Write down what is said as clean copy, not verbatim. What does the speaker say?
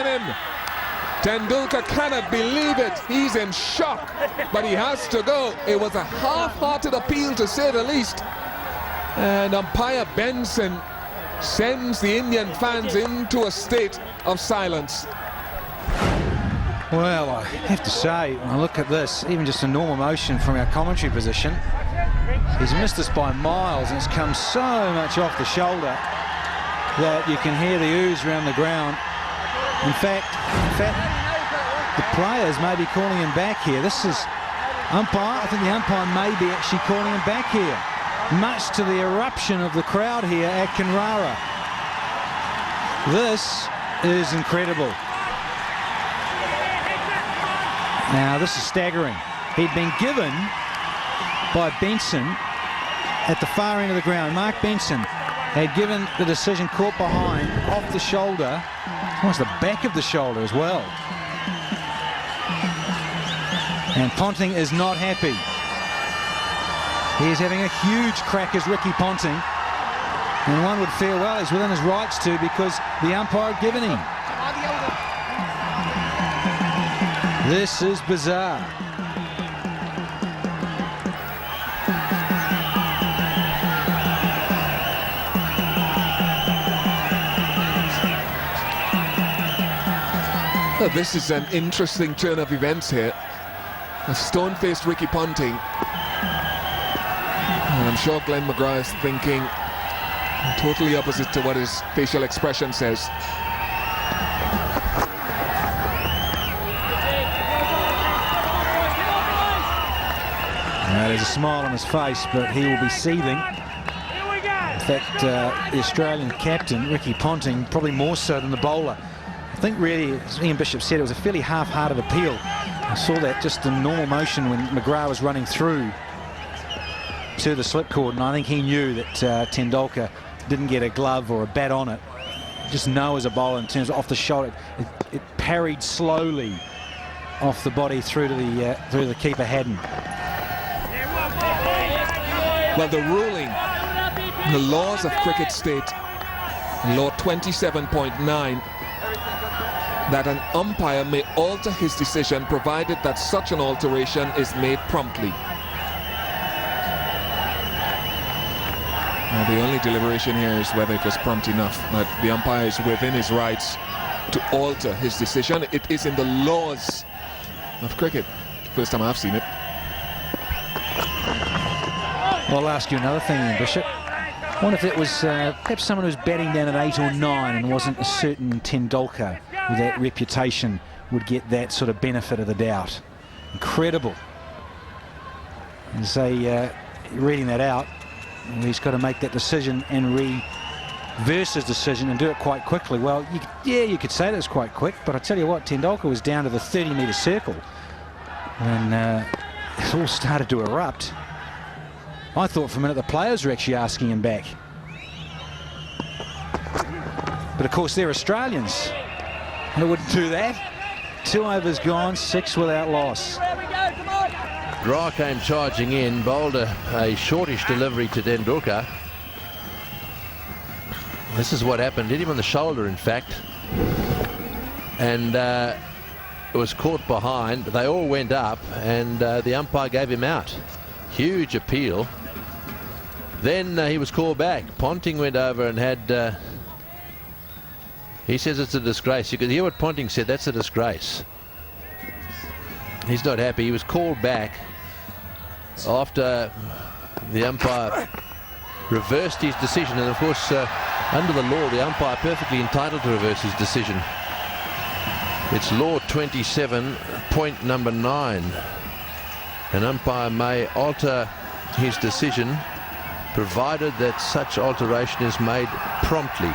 coming in. Tendulkar cannot believe it. He's in shock, but he has to go. It was a half-hearted appeal, to say the least. And umpire Benson sends the Indian fans into a state of silence. Well, I have to say, when I look at this, even just a normal motion from our commentary position, he's missed us by miles, and it's come so much off the shoulder that you can hear the ooze around the ground. In fact, the players may be calling him back here. This is umpire. I think the umpire may be actually calling him back here, much to the eruption of the crowd here at Kenrara. This is incredible. Now, this is staggering. He'd been given by Benson at the far end of the ground. Mark Benson had given the decision caught behind, off the shoulder, almost the back of the shoulder as well. And Ponting is not happy. He is having a huge crack as Ricky Ponting. And one would feel, well, he's within his rights to, because the umpire had given him. This is bizarre. Well, this is an interesting turn of events here. A stone-faced Ricky Ponting. And I'm sure Glenn McGrath is thinking totally opposite to what his facial expression says. There's a smile on his face, but he will be seething. In fact, the Australian captain, Ricky Ponting, probably more so than the bowler. I think really, as Ian Bishop said, it was a fairly half-hearted appeal. I saw that just in normal motion when McGrath was running through to the slip cord, and I think he knew that Tendulkar didn't get a glove or a bat on it. Just know as a bowler, in terms of off the shoulder, it parried slowly off the body through to the keeper Haddon. Well, the ruling, the laws of cricket state, law 27.9, that an umpire may alter his decision provided that such an alteration is made promptly. Now, the only deliberation here is whether it was prompt enough, but the umpire is within his rights to alter his decision. It is in the laws of cricket. First time I've seen it. Well, I'll ask you another thing, Ian Bishop. I wonder if it was perhaps someone who was batting down at 8 or 9 and wasn't a certain Tendulkar with that reputation would get that sort of benefit of the doubt. Incredible. And say, reading that out, he's got to make that decision and reverse his decision and do it quite quickly. Well, you could say that was quite quick, but I tell you what, Tendulkar was down to the 30-metre circle when it all started to erupt. I thought for a minute the players were actually asking him back. But of course they're Australians. They wouldn't do that. 2 overs gone, 6 without loss. Ra came charging in, bowled a shortish delivery to Tendulkar. This is what happened. Hit him on the shoulder, in fact. And it was caught behind. They all went up, and the umpire gave him out. Huge appeal. Then he was called back. Ponting went over and had... he says it's a disgrace. You could hear what Ponting said. That's a disgrace. He's not happy. He was called back after the umpire reversed his decision. And of course, under the law, the umpire perfectly entitled to reverse his decision. It's law 27, point number 9. An umpire may alter his decision provided that such alteration is made promptly.